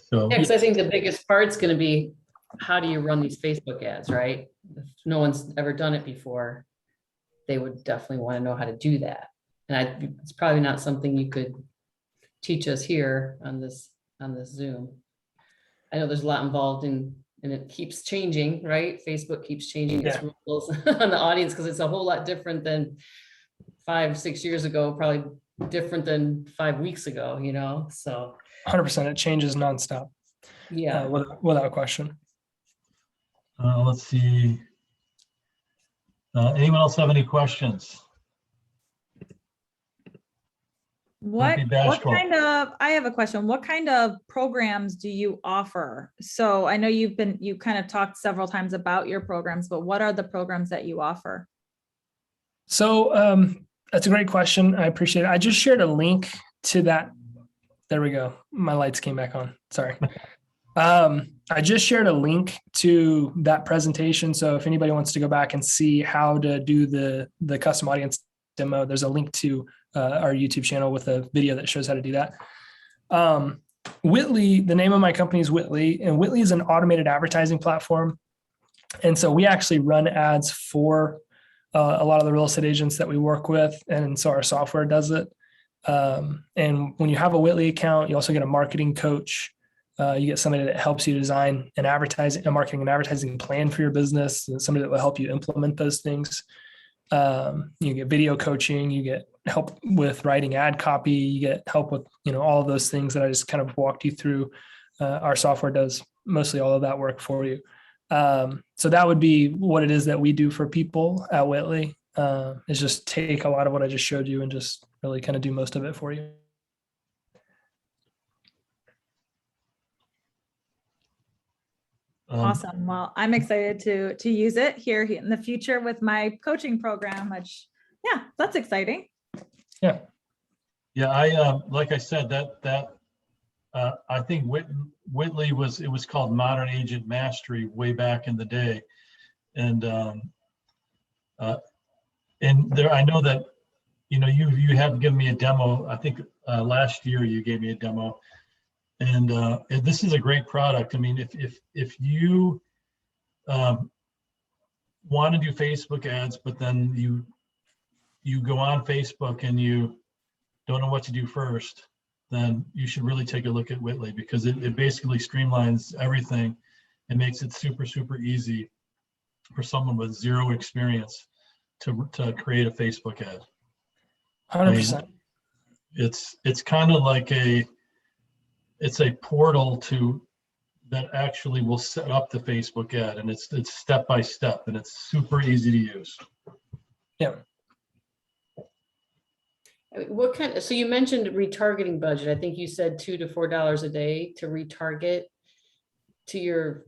So Yeah, because I think the biggest part's going to be, how do you run these Facebook ads, right? If no one's ever done it before, they would definitely want to know how to do that. And it's probably not something you could teach us here on this Zoom. I know there's a lot involved and it keeps changing, right? Facebook keeps changing its rules on the audience because it's a whole lot different than 5-6 years ago, probably different than 5 weeks ago, so. 100%, it changes nonstop. Yeah. Without question. let's see. Anyone else have any questions? What bashful. I have a question. What kind of programs do you offer? So I know you kind of talked several times about your programs, but what are the programs that you offer? So that's a great question. I appreciate it. I just shared a link to that. There we go. My lights came back on. Sorry. I just shared a link to that presentation. So if anybody wants to go back and see how to do the custom audience demo, there's a link to our YouTube channel with a video that shows how to do that. Whitley, the name of my company is Whitley, and Whitley is an automated advertising platform. And so we actually run ads for a lot of the real estate agents that we work with. And so our software does it. And when you have a Whitley account, you also get a marketing coach. You get somebody that helps you design a marketing and advertising plan for your business, and somebody that will help you implement those things. You get video coaching, you get help with writing ad copy, you get help with, all of those things that I just kind of walked you through. Our software does mostly all of that work for you. So that would be what it is that we do for people at Whitley, is just take a lot of what I just showed you and just really kind of do most of it for you. Awesome. Well, I'm excited to use it here in the future with my coaching program, which, yeah, that's exciting. Yeah. Yeah, I like I said, I think Whitley was called Modern Agent Mastery way back in the day. And there, I know that, you have given me a demo. I think last year you gave me a demo. And this is a great product. I mean, if you want to do Facebook ads, but then you go on Facebook and you don't know what to do first, then you should really take a look at Whitley, because it basically streamlines everything and makes it super, super easy for someone with zero experience to create a Facebook ad. 100%. It's kind of like it's a portal that actually will set up the Facebook ad, and it's step by step, and it's super easy to use. Yeah. So you mentioned retargeting budget. I think you said $2 to $4 a day to retarget to your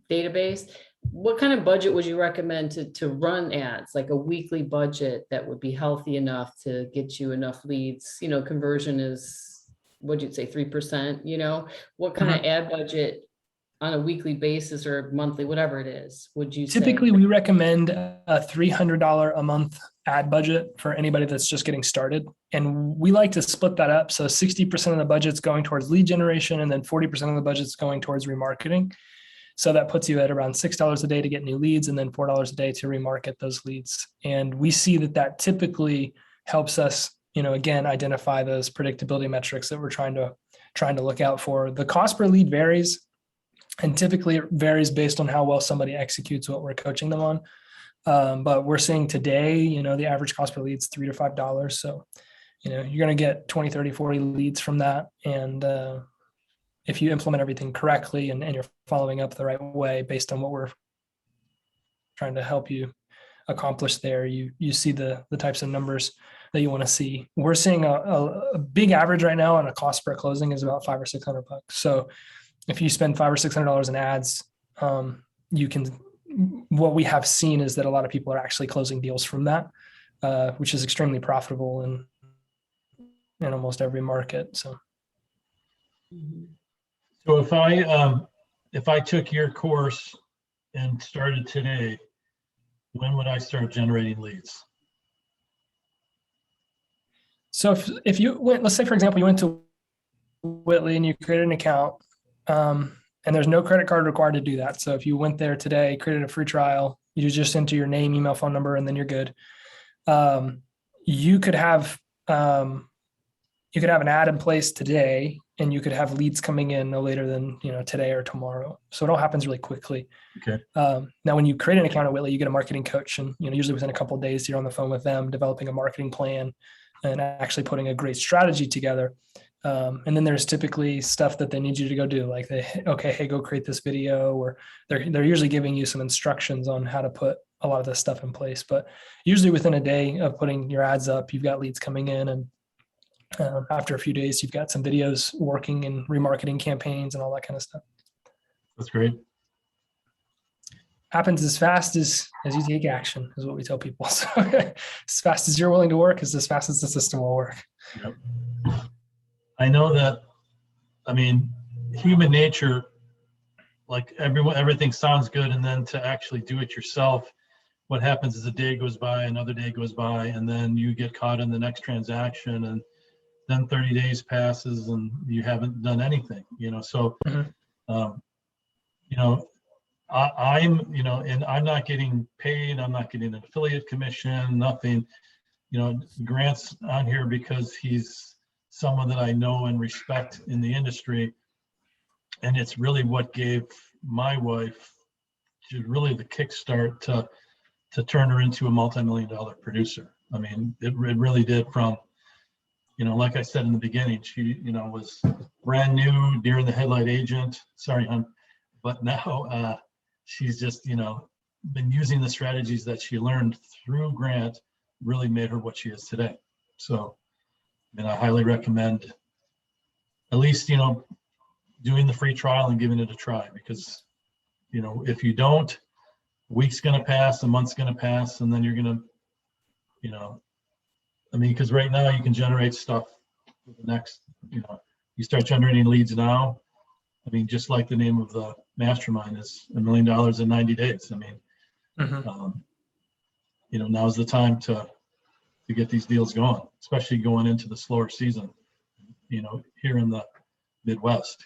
database. What kind of budget would you recommend to run ads, like a weekly budget that would be healthy enough to get you enough leads? Conversion is, what'd you say, 3%? What kind of ad budget on a weekly basis or monthly, whatever it is, would you say? Typically, we recommend a $300 a month ad budget for anybody that's just getting started. And we like to split that up. So 60% of the budget's going towards lead generation, and then 40% of the budget's going towards remarketing. So that puts you at around $6 a day to get new leads, and then $4 a day to remarket those leads. And we see that typically helps us, again, identify those predictability metrics that we're trying to look out for. The cost per lead varies, and typically it varies based on how well somebody executes what we're coaching them on. But we're seeing today, the average cost per lead is $3 to $5. So, you're going to get 20, 30, 40 leads from that. And if you implement everything correctly and you're following up the right way based on what we're trying to help you accomplish there, you see the types of numbers that you want to see. We're seeing a big average right now on a cost per closing is about $500 or $600. So if you spend $500 or $600 in ads, what we have seen is that a lot of people are actually closing deals from that, which is extremely profitable in almost every market. So. So if I took your course and started today, when would I start generating leads? So if you went, let's say, for example, you went to Whitley and you created an account, and there's no credit card required to do that. So if you went there today, created a free trial, you just enter your name, email, phone number, and then you're good. You could have an ad in place today, and you could have leads coming in no later than today or tomorrow. So it all happens really quickly. Okay. Now, when you create an account at Whitley, you get a marketing coach, and usually within a couple of days, you're on the phone with them, developing a marketing plan and actually putting a great strategy together. And then there's typically stuff that they need you to go do, like hey, go create this video, or they're usually giving you some instructions on how to put a lot of this stuff in place. But usually within a day of putting your ads up, you've got leads coming in, and after a few days, you've got some videos working in remarketing campaigns and all that kind of stuff. That's great. Happens as fast as you take action, is what we tell people. So as fast as you're willing to work is as fast as the system will work. Yep. I know that, I mean, human nature, like everything sounds good, and then to actually do it yourself, what happens is a day goes by, another day goes by, and then you get caught in the next transaction, and then 30 days passes and you haven't done anything, so Mhm. you know and I'm not getting paid, I'm not getting an affiliate commission, nothing. Grant's on here because he's someone that I know and respect in the industry, and it's really what gave my wife really the kickstart to turn her into a multi-million-dollar producer. I mean, it really did. From like I said in the beginning, she was brand new, deer in the headlight agent, sorry hon, but now she's just been using the strategies that she learned through Grant, really made her what she is today. So I highly recommend at least doing the free trial and giving it a try, because if you don't, a week's going to pass, a month's going to pass, and then you're going to because right now you can generate stuff for the next, you start generating leads now. Just like the name of the mastermind is $1 million in 90 days. Mhm. Now's the time to get these deals going, especially going into the slower season, here in the Midwest.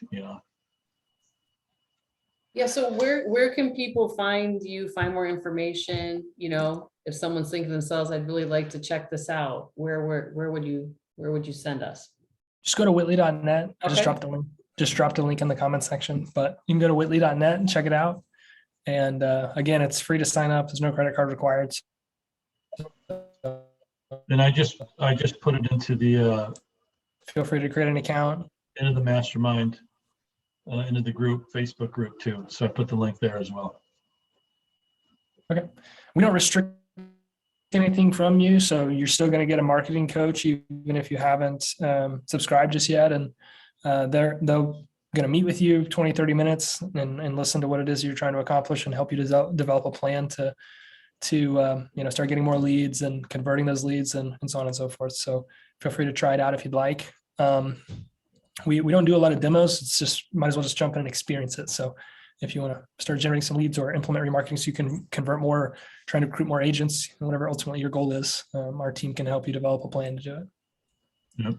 Yeah, so where can people find you, find more information? If someone's thinking to themselves, I'd really like to check this out, where would you send us? Just go to whitley.net. I just Okay. dropped the link. Just dropped a link in the comment section, but you can go to whitley.net and check it out. And again, it's free to sign up. There's no credit card required. And I just put it into the Feel free to create an account. into the mastermind, into the group, Facebook group too. So I put the link there as well. Okay. We don't restrict anything from you, so you're still going to get a marketing coach even if you haven't subscribed just yet. And they're going to meet with you 20-30 minutes and listen to what it is you're trying to accomplish and help you develop a plan to start getting more leads and converting those leads and so on and so forth. So feel free to try it out if you'd like. We don't do a lot of demos. It's just, might as well just jump in and experience it. So if you want to start generating some leads or implement remarketing so you can convert more, trying to recruit more agents, whatever ultimately your goal is, our team can help you develop a plan to do it. Yep.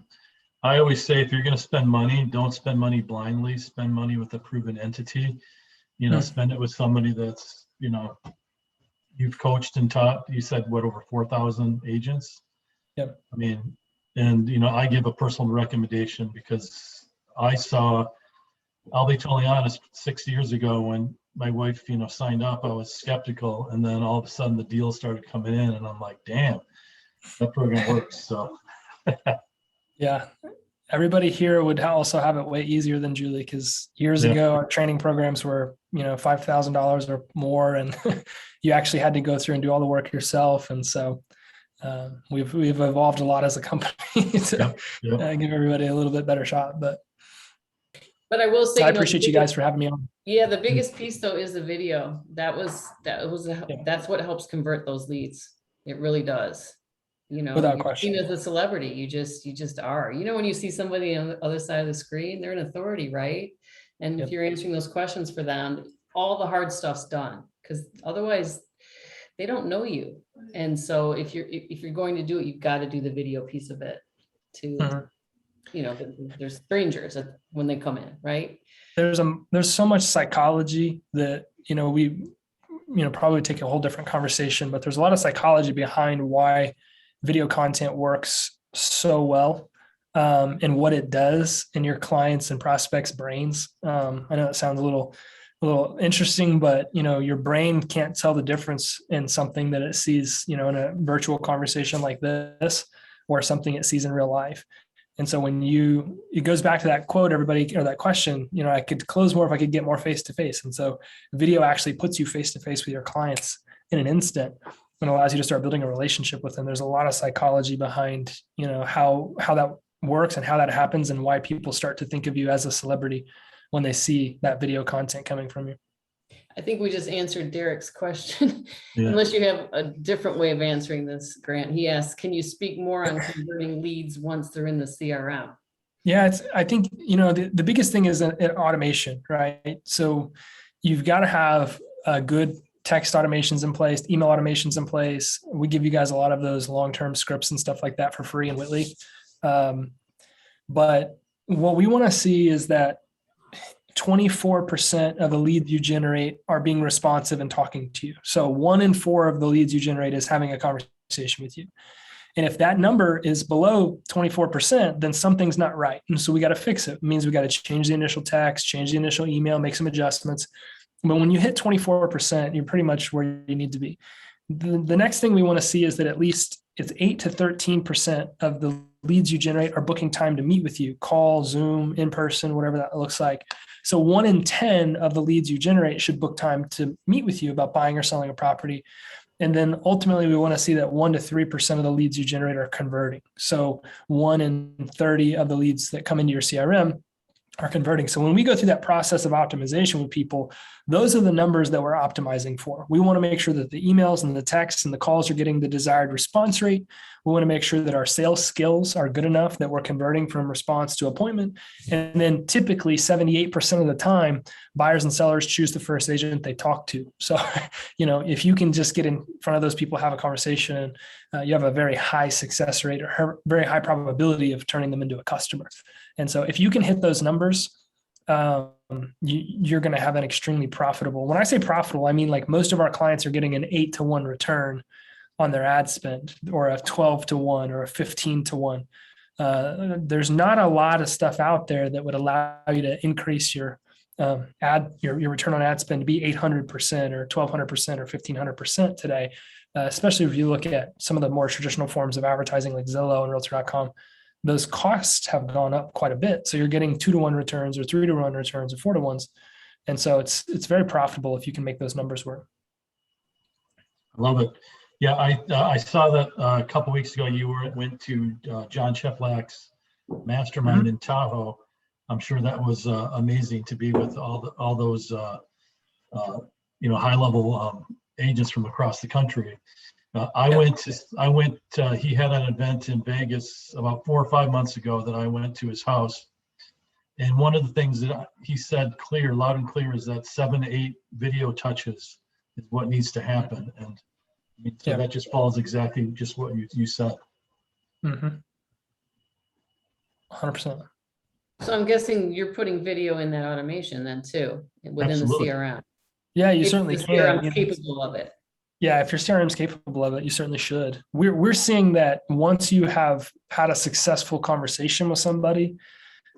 I always say, if you're going to spend money, don't spend money blindly. Spend money with a proven entity. Spend it with somebody that's, you've coached and taught. You said what, over 4,000 agents? Yep. And I give a personal recommendation because I'll be totally honest, 6 years ago when my wife, signed up, I was skeptical, and then all of a sudden the deals started coming in, and I'm like, damn, that program works. So yeah, everybody here would also have it way easier than Julie, because years Yeah. ago our training programs were $5,000 or more, and you actually had to go through and do all the work yourself. And so we've evolved a lot as a company to Yep. give everybody a little bit better shot. But But I will say, I appreciate you guys for having me on. Yeah, the biggest piece though is the video. That's what helps convert those leads. It really does. Without you're question. seen as a celebrity. You just are. When you see somebody on the other side of the screen, they're an authority, right? And Yep. if you're answering those questions for them, all the hard stuff's done, because otherwise they don't know you. And so if you're going to do it, you've got to do the video piece of it too. Mhm. There's strangers when they come in, right? There's so much psychology that we probably take a whole different conversation, but there's a lot of psychology behind why video content works so well, and what it does in your clients and prospects' brains. I know it sounds a little interesting, but your brain can't tell the difference in something that it sees in a virtual conversation like this or something it sees in real life. And so it goes back to that quote, everybody, or that question, I could close more if I could get more face-to-face. And so video actually puts you face-to-face with your clients in an instant and allows you to start building a relationship with them. There's a lot of psychology behind, how that works and how that happens and why people start to think of you as a celebrity when they see that video content coming from you. I think we just answered Derek's question, Yeah. unless you have a different way of answering this, Grant. He asked, can you speak more on converting leads once they're in the CRM? Yeah, I think, the biggest thing is automation, right? So you've got to have good text automations in place, email automations in place. We give you guys a lot of those long-term scripts and stuff like that for free in Whitley. But what we want to see is that 24% of the leads you generate are being responsive and talking to you. So 1 in 4 of the leads you generate is having a conversation with you. And if that number is below 24%, then something's not right. And so we got to fix it. It means we got to change the initial text, change the initial email, make some adjustments. But when you hit 24%, you're pretty much where you need to be. The next thing we want to see is that at least it's 8 to 13% of the leads you generate are booking time to meet with you, call, Zoom, in person, whatever that looks like. So 1 in 10 of the leads you generate should book time to meet with you about buying or selling a property. And then ultimately, we want to see that 1 to 3% of the leads you generate are converting. So 1 in 30 of the leads that come into your CRM are converting. So when we go through that process of optimization with people, those are the numbers that we're optimizing for. We want to make sure that the emails and the texts and the calls are getting the desired response rate. We want to make sure that our sales skills are good enough that we're converting from response to appointment. And then typically 78% of the time, buyers and sellers choose the first agent they talk to. So, if you can just get in front of those people, have a conversation, you have a very high success rate or very high probability of turning them into a customer. And so if you can hit those numbers, you're going to have an extremely profitable. When I say profitable, I mean like most of our clients are getting an 8 to 1 return on their ad spend, or a 12 to 1 or a 15 to 1. There's not a lot of stuff out there that would allow you to increase your return on ad spend to be 800% or 1200% or 1500% today, especially if you look at some of the more traditional forms of advertising like Zillow and Realtor.com. Those costs have gone up quite a bit. So you're getting 2 to 1 returns or 3 to 1 returns or 4 to 1s. And so it's very profitable if you can make those numbers work. I love it. Yeah, I saw that a couple weeks ago you went to John Cheflak's mastermind in Tahoe. I'm sure that was amazing to be with all those high level agents from across the country. I went. He had an event in Vegas about 4 or 5 months ago that I went to his house, and one of the things that he said loud and clear, is that 7 to 8 video touches is what needs to happen, and that just follows exactly just what you said. 100%. So I'm guessing you're putting video in that automation then too, within Absolutely. the CRM. Yeah, you If certainly the can. CRM capable of it. Yeah, if your CRM is capable of it, you certainly should. We're seeing that once you have had a successful conversation with somebody,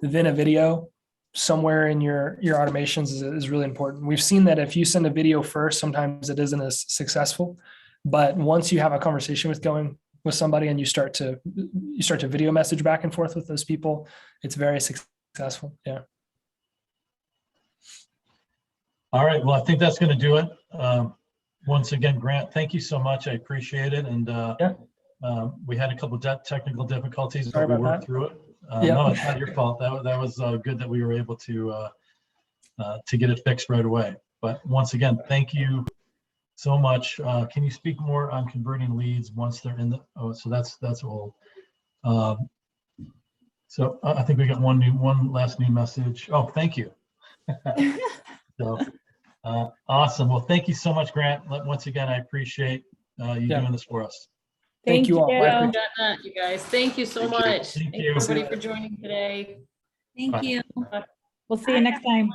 then a video somewhere in your automations is really important. We've seen that if you send a video first, sometimes it isn't as successful. But once you have a conversation with somebody and you start to video message back and forth with those people, it's very successful. Yeah. All right. Well, I think that's going to do it. Once again, Grant, thank you so much. I appreciate it. And we had a couple of technical difficulties, but we worked through it. No, it's not your fault. That was good that we were able to get it fixed right away. But once again, thank you so much. Can you speak more on converting leads once they're in the? Oh, so that's old. So I think we got one last new message. Oh, thank you. So. Awesome. Well, thank you so much, Grant. Once again, I appreciate you doing this for us. Thank you all. You guys, thank you so much. Thank you. Everybody for joining today. Thank Bye. you. We'll see you next time.